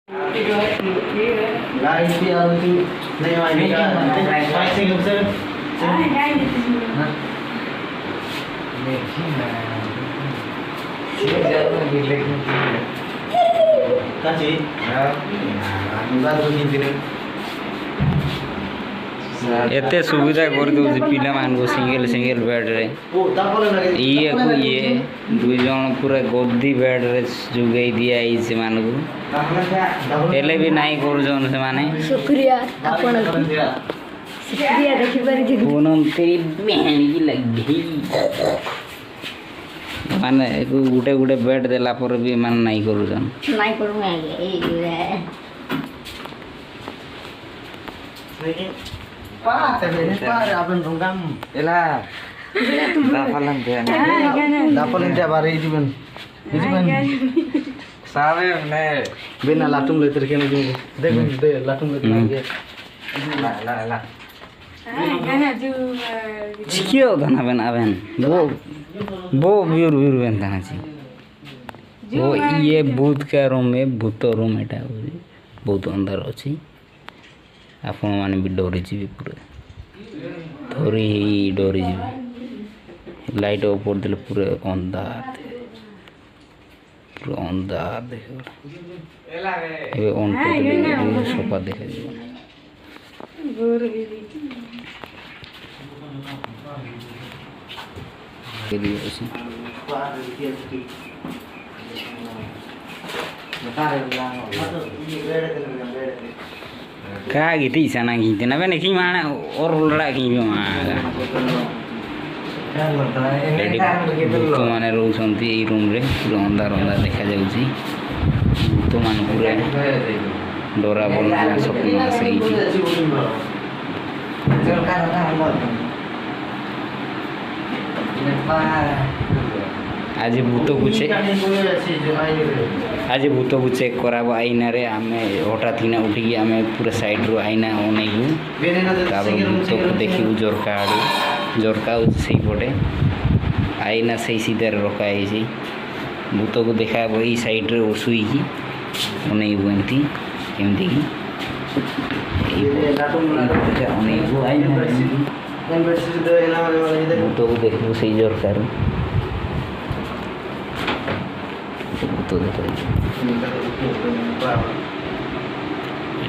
Lại thì này ngoài này ngoài sinh được sơn. Các chị. Chúng ta nhìn thấy được. एते सुविधा कर दउछि पिला मान को सिंगल सिंगल बेड रे ये को ये दुई जन पूरा गद्दी बेड रे जुगै दिया आई से मान को हेले भी नाही कर जन से माने शुक्रिया आपण शुक्रिया देखि पारि जे पूनम तेरी बहन की लगी माने गुटे गुटे बेड देला पर भी मान नाही करू जन नाही करू ए Pak, tapi Pak, apa nunggang? एला दाफलन दे Dapat nanti apa hari ini ben? Ini ben. Save ने Ben latung le terkena juga. Deh latung le terkena. ला ला ला छिकियो धना बेन आवेन वो व्यूर व्यूर बेन धना छी वो ये भूत का रूम में भूत रूम एटा बहुत अंदर अछि आपण माने भी डोरी जी पूरे थोड़ी डोरी जी लाइट ऊपर दिल पूरे अंधार देखो ये ऑन तो सोफा देखा जी क्या गीती सना गीते ना मैंने की माना और उलड़ा की भी माना तो माने रोचंती ए रूम रे पूरा अंधार अंधार देखा जाउची तो मान पूरा डोरा बोलना सपना सही आज भूत को चेक कराब आईना रे आमे हठात हिना उठिकी आमे पूरा साइड रो आईना अनेकू भूत को देखू झरका आड़ू झरका से पटे आईना से सीधार रखा है भूत को देखा यही साइड रे शुईकी अनेकू एमती केमती अनेकू आईना भूत को देखू से झरकार भूत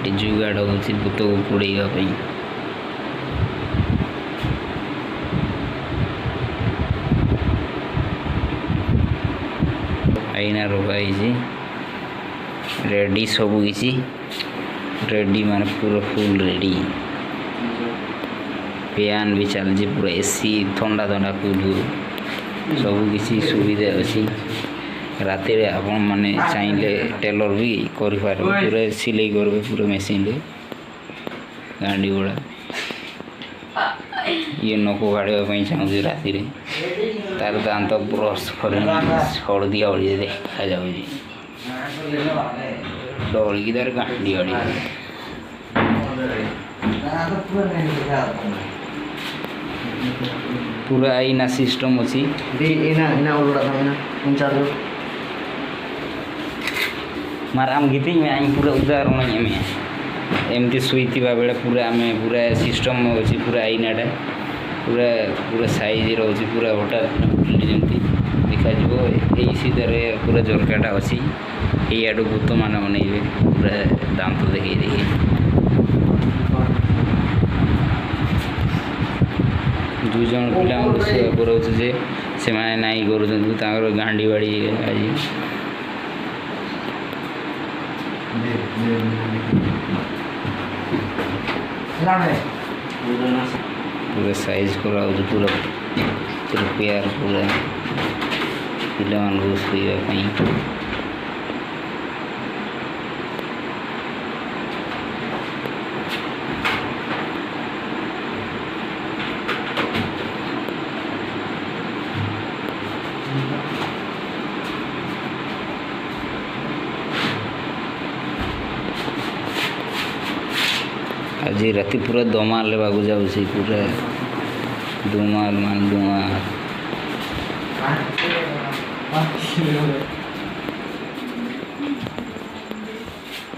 ये जुगाड़ हो भूत को कुड़ेगा आईना रखाई रेडी सब किसी रेडी माने पूरा फुल रेडी फैन भी चलती पूरा एसी ठंडा ठंडा कूल सब किसी सुविधा अच्छी राति रे आपण माने चाहिए टेलर भी करि पारे पूरा सिलाई करबे पूरा मशीन रे गांडी गुड़ा ये नको गाड़िया पई चाहू राति रे तार दांत ब्रश कर हलदी हलदी देखा जाऊ डोली की तार गांडी हड़ी पूरा आईना सिस्टम अच्छी ina ulur atau ina mencari माराम गीती में आई पूरा उदाहरण में एमती शुईथी बेले पूरा आम पूरा सिस्टम अच्छी पूरा आईनाटा पूरा पूरा साइज रोचे पूरा हठात जमी देखा यही सीधार पूरा झरकाटा अच्छी ये आड़ भूत मान अनेबे पूरा दांत देखी देखी दुई जन पिला कराचे से नाई कर गांडी बाड़ी आज पूरा साइज करा पूरा प्रिपेयर पूरा पिला शुवा आज राति पूरा दमाल लेवाक जाऊँ पूरा धुमाल मान धुआ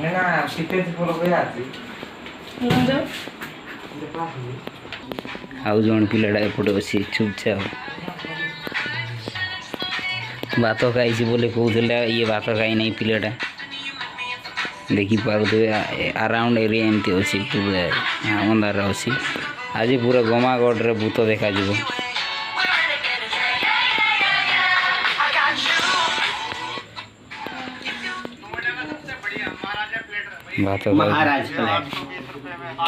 ନା ଫିଟେଜ ଫଲୋ କରି ଅଛି ଆଉ ଜଣେ ପିଲାଟା ଏପଟେ ବସି ଚୁପଚାପ ଭାତ ଖାଇଛି ବୋଲି କହୁଥିଲା, ଇଏ ଭାତ ଖାଇ ନାହିଁ ପିଲାଟା। ଦେଖିପାରୁଥିବେ ଆରାଉଣ୍ଡ ଏରିଆ ଏମିତି ଅଛି, ପୁରା ଅନ୍ଧାର ଅଛି। ଆଜି ପୁରା ଗମାଗଡ଼ରେ ଭୂତ ଦେଖାଯିବ। ଭାତ महाराज प्लेट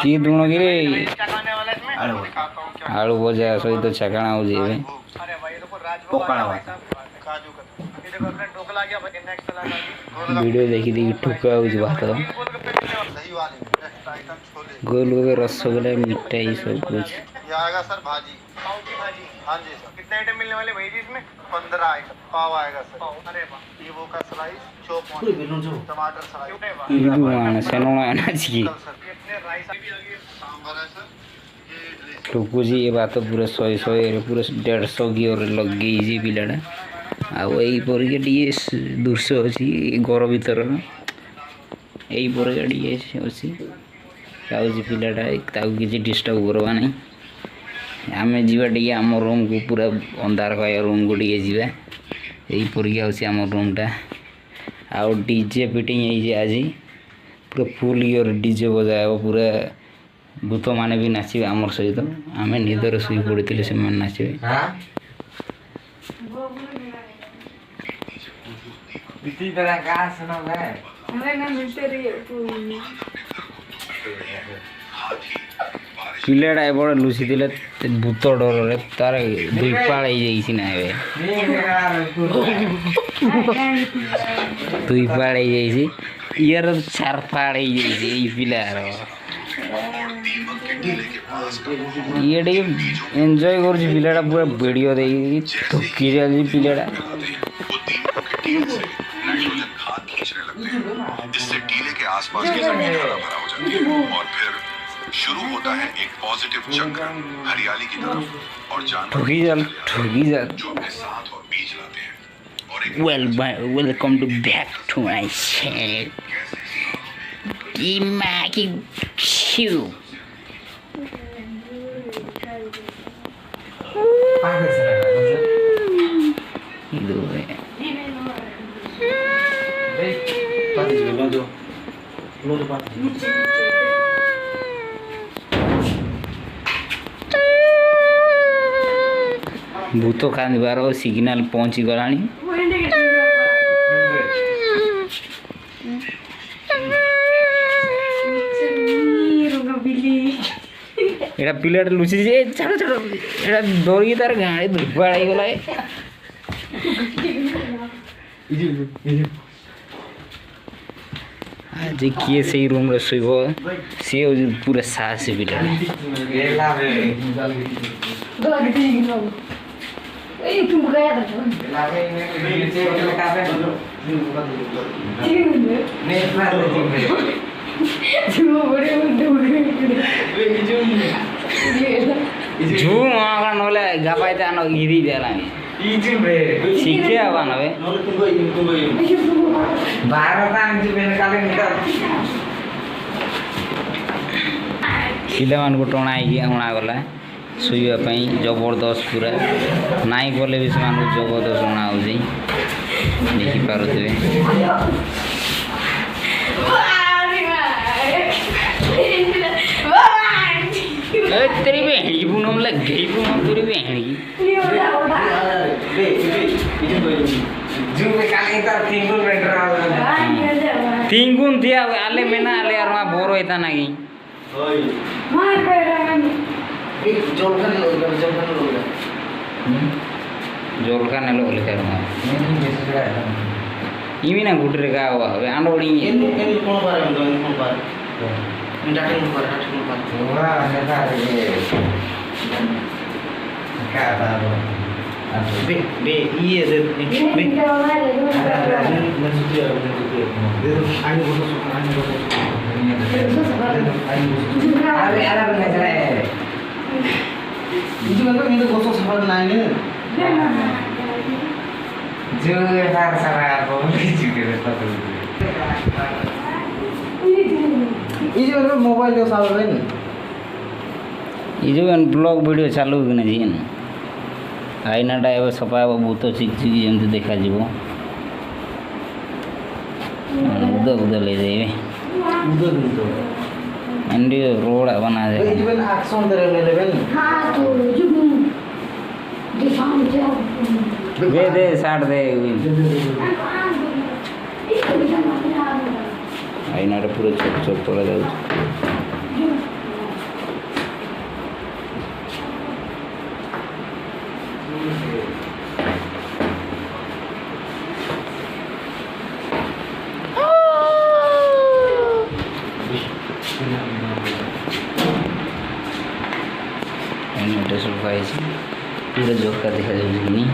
କି ଦୁଣଗିରି आलू ଆଳୁ ଭଜା ସହିତ ଛାକାଣା ହେଉଛି ଏବେ। पकड़ा हुआ ଭିଡ଼ିଓ ଦେଖି ଦେଖି ଠୁକା ହେଉଛି ଭାତ। ଗୋଲଗୋବେ ରସଗୋଲା ମିଠାई ସବୁ कुछ। ये आएगा सर भाजी पाव की भाजी। हाँ जी सर। कितने आइटम मिलने वाले भाई जी इसमें? 15 आइटम पाव आएगा सर। अरे वाह। ये वो का स्लाइस चॉप टमाटर स्लाइस ಇದು ಮಾಣ ಸೆನೋಣ ಅನಾಚಿಗೆ सर कितने राइस भी लगे सांभर है सर। ये इडली ଠୁକୁଛି ଏ ଭାତ ପୁରା 100 ପୁରା 150 ଘିଅରେ ଲଗେଇଛି ପିଲାଟା। ଆଉ ଏଇପରିକା ଟିକେ ଦୃଶ୍ୟ ଅଛି ଘର ଭିତରର, ଏଇପରିକା ଟିକେ ଅଛି। ଖାଉଛି ପିଲାଟା, ତାକୁ କିଛି ଡିଷ୍ଟର୍ବ କରିବା ନାହିଁ। ଆମେ ଯିବା ଟିକେ ଆମ ରୁମ୍କୁ, ପୁରା ଅନ୍ଧାର ଖାଇବା ରୁମ୍କୁ ଟିକେ ଯିବା। ଏଇପରିକା ଅଛି ଆମ ରୁମ୍ଟା। ଆଉ ଡିଜେ ଫିଟିଂ ହେଇଛି ଆଜି, ପୁରା ଫୁଲ୍ ଇୟର୍ ଡିଜେ ବଜା ହେବ। ପୁରା ଭୂତମାନେ ବି ନାଚିବେ ଆମର ସହିତ। ଆମେ ନିଦରେ ଶୋଇ ପଡ଼ିଥିଲେ, ସେମାନେ ନାଚିବେ। इसी तरह कहाँ सुनो मैं ପିଲାଟା ଏପଟେ ଲୁଚିଥିଲେ ଭୂତ ଡରରେ, ତାର ଦୁଇ ପାଳ ହେଇଯାଇଛି ନା ଏବେ, ଦୁଇ ପାଳ ହେଇଯାଇଛି। ଇଏର 4 ପାଳ ହେଇଯାଇଛି ଏଇ ପିଲାର। ଇଏ ଟିକେ ଏନ୍ଜୟ କରୁଛି ପିଲାଟା, ପୁରା ଭିଡ଼ିଓ ଦେଇକି ଥକି ଯାଉଛି ପିଲାଟା। नाइट्रोजन खाद खींचने लगते हैं। इससे टीले के आसपास की जमीन हरा भरा हो जाती है और फिर शुरू होता है एक पॉजिटिव चक्र हरियाली की तरफ और जानवर ঠকি যাল जो अपने साथ और बीज लाते हैं और एक welcome to back to my channel इमाकी शिव। ಇದು ଭୂତ କାନ୍ଦିବାର ସିଗ୍ନାଲ ପହଞ୍ଚି ଗଲାଣି। ଏଇଟା ପିଲାଟା ଲୁଚିଛି, ଏ ଛାଡ଼ ଛାଡ଼, ଏଇଟା ଡରିକି ତାର ଗାଁରେ ଦୁର୍ବଳ ହେଇଗଲା। ଆଜି କିଏ ସେଇ ରୁମ୍ରେ ଶୋଇବ? ସିଏ ହେଉଛି ପୁରା ସାହସୀ ପିଲା। ଝୁ ନହେଲେ ଗାପାଇତେ ଆନ ଗିରି ଦେଲା ଶିଖେ ହବା ନବେ ପିଲାମାନଙ୍କୁ ଟଣା ହେଇକି ଅଣାଗଲା ଶୋଇବା ପାଇଁ। ଜବରଦସ୍ତ ପୁରା ନାଇଁ ଗଲେ ବି ସେମାନଙ୍କୁ ଜବରଦସ୍ତ ଅଣା ହେଉଛି, ଦେଖିପାରୁଥିବେ। तेरी बहन की पूनम लग गई, पूनम तेरी बहन की तीन दिया आले में ना आले यार वहाँ बोर होता ना कि जोल का नेलो बोले कर वहाँ इमी ना गुटरे का हुआ वे आंडो बड़ी कौन बार है कौन बार डाटिंग पर Wah, neta ini. Kata lo. बे ये बे ये जो मोबाइल जो साल है ना ये जो ब्लॉग वीडियो चालू कि नहीं जी आईनाटा एवं सफा बहुत चिकचिकी जमी देखा उद उद ले जाइए उधर भी तो एंडी रोड बना दे ये जो एक्शन दे रहे लेवल हाँ तो जो दिखाऊं जाओ दे साठ दे आईनाटा पूरा छोट छोट पड़ा जाए पूरा जोका देखा जाऊँ कि नहीं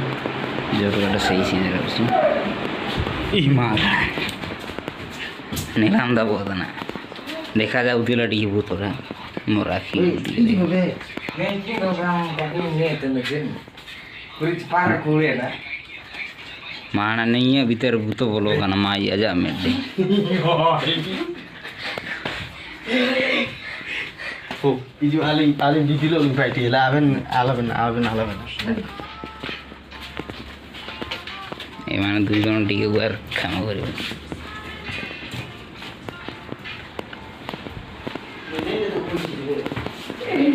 जोका सही सीधे रही नीलाम बहुत ना देखा जाऊ दिला टी बहुत हो रहा मोर आखी माना नहीं है भीतर भूत बोलो का ना माई अजा मेरे ये जो आली दीदी लोग बैठी है लावन ये माना दूध जन टी गुआर काम करियो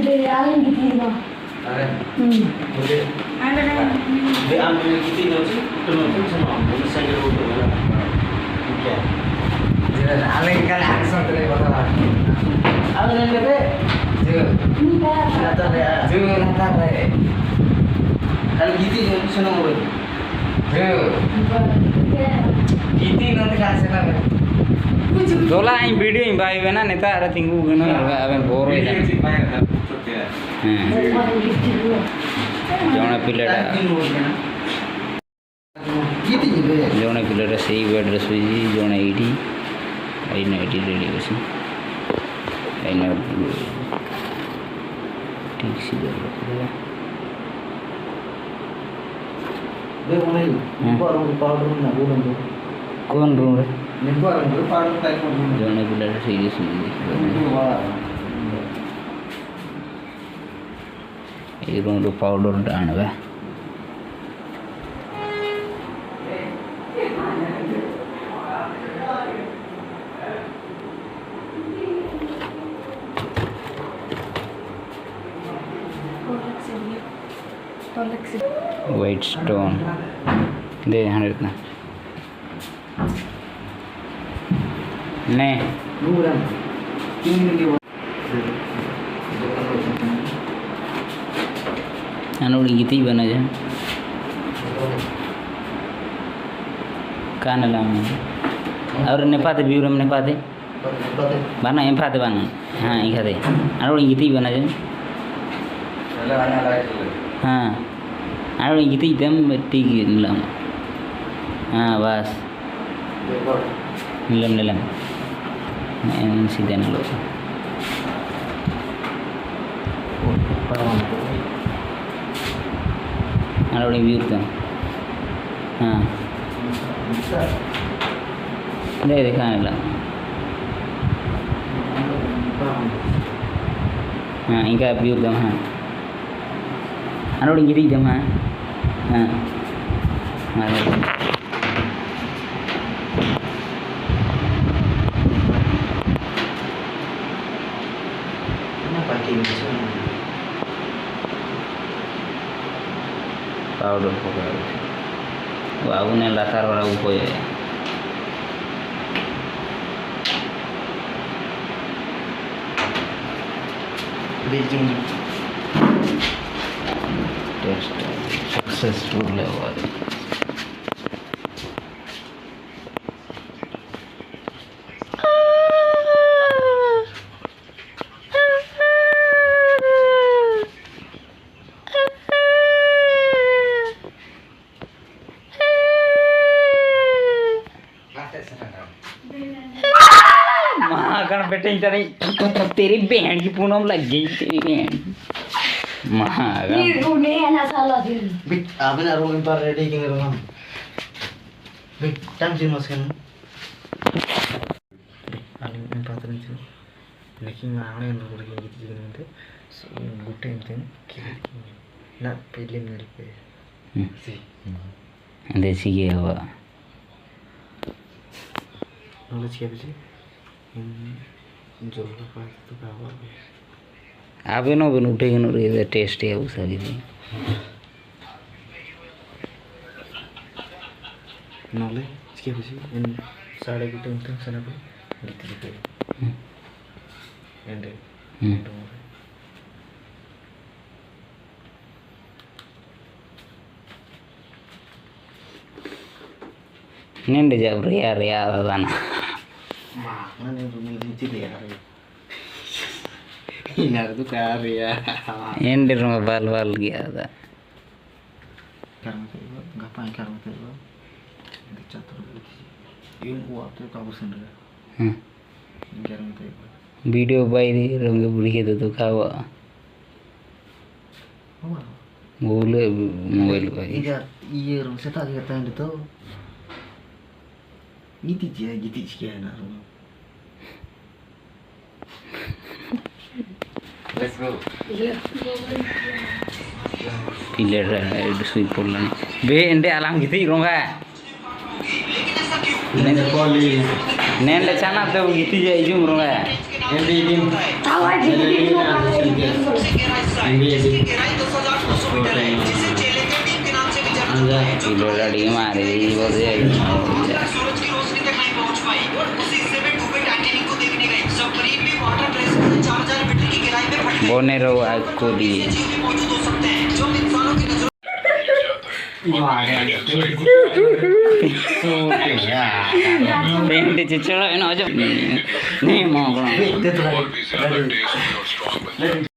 दे आले कितनी बार अरे दे आले कितनी नोची तो नोची सुनो वो संगे वो तो वाला क्या आले कल एक्शन करे बता आले ने पे जो लाता है कल कितनी नोची सुनो वो कितनी नोट का से ना दोला इन वीडियो इन भाई बना नेता अरे तिंगू गनो अबेन बोरो है जोना पिलेटा जोना पिलेटा सही बेड रसोई जोना एडी आईना एडी रेडी बसी आईना ठीक सी दे देखो नहीं पाउडर ना बोलो कौन रूम रे पाउडर टाइप में जोना पिलेटा सही सुन ये रूम रो पाउडर डाणवे वाइट स्टोन दे 100 ना नहीं पूरा 3 मिनट अनोड़ी गीती बना जाए कान लाम और नेपाते ब्यूरम नेपाते बना एम्फाते बना हाँ इखाते अनोड़ी गीती बना जाए हाँ अनोड़ी गीती दम ठीक नीलम हाँ बस नीलम सीधे न लो अनोड़ी ब्यूर तो हाँ दे दिखाने लगा हाँ इनका ब्यूर दम हाँ अनोड़ी गिरी दम हाँ हाँ पाउडर पकड़ वो आगू ने लातार वाला ऊपर है टेस्ट सक्सेसफुल है वो बेटे तेरी बहन की पूनम लग गई तेरी बहन आपने रूम पर रेडी किंग रूम टाइम जी मस्कन आनी में पात्र नहीं लेकिन आने नंबर के गीत जिगन में थे गुटे में ना पहले मेरे पे सी देसी के हवा नॉलेज क्या बची जो का पास तो का हुआ आवे नो बन उठे नो रे टेस्ट है उस आगे नॉलेज क्या बची इन साढ़े गुटे में सना पे गीत लिखे एंड निंड जब रिया रिया दाना मैंने रूम में नीचे ले आ रही यार तो क्या रे यार एंड में बाल बाल गया था karma terima ngapain karma terima dicatur begitu ini gua tuh kamu sendiri karma terima video by रंग बुढ़ी के तो खावा बोले mobile by iya rum saya tak kata yang itu gitu aja gitu sekian rum Let's go. Pillar सुई पड़ल बे एंडे आलाम गीत रोंगा नेंडे चाना तो गीत जाई जुम रोंगा एंडे दिन पिलर लड़ी मारे बोले बोने रहो आज को दिए पेंट चिचड़ा है ना जब नहीं मांगना और भी ज्यादा टेस्ट और स्ट्रॉन्ग बनता है